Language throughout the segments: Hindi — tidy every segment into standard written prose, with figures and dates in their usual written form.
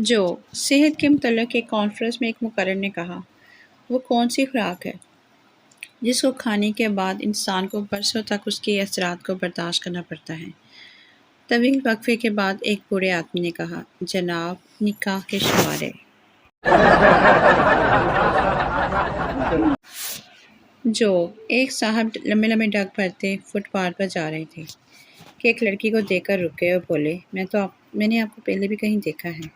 जो सेहत के मुतल्लिक़ एक कॉन्फ्रेंस में एक मुकर्रर ने कहा, वो कौन सी खुराक है जिसको खाने के बाद इंसान को बरसों तक उसके असरात को बर्दाश्त करना पड़ता है। तवील वक्फे के बाद एक बूढ़े आदमी ने कहा, जनाब, निकाह के शुमारे। जो एक साहब लंबे लंबे डग भरते फुटपाथ पर जा रहे थे कि एक लड़की को देखकर रुक गए और बोले, मैंने आपको पहले भी कहीं देखा है।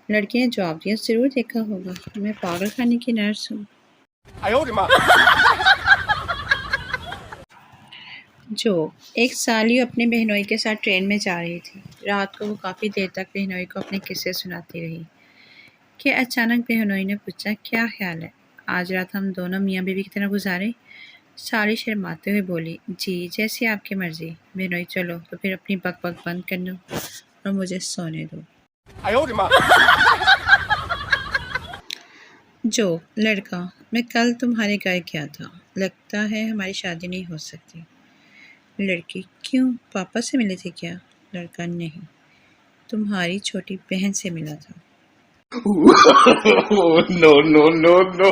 लड़की ने जवाब दिया, ज़रूर देखा होगा, मैं पागल खाने की नर्स हूँ। जो एक साली अपने बहनोई के साथ ट्रेन में जा रही थी। रात को वो काफ़ी देर तक बहनोई को अपने किस्से सुनाती रही कि अचानक बहनोई ने पूछा, क्या ख्याल है, आज रात हम दोनों मियाँ बीवी की तरह गुजारें? साली शर्माते हुए बोली, जी जैसी आपकी मर्जी। बहनोई, चलो तो फिर अपनी बक बक बंद कर दो और मुझे सोने दो। जो लड़का, मैं कल तुम्हारे घर गया था, लगता है हमारी शादी नहीं हो सकती। लड़की, क्यों, पापा से मिले थे क्या? लड़का, नहीं, तुम्हारी छोटी बहन से मिला था। No, no, no, no.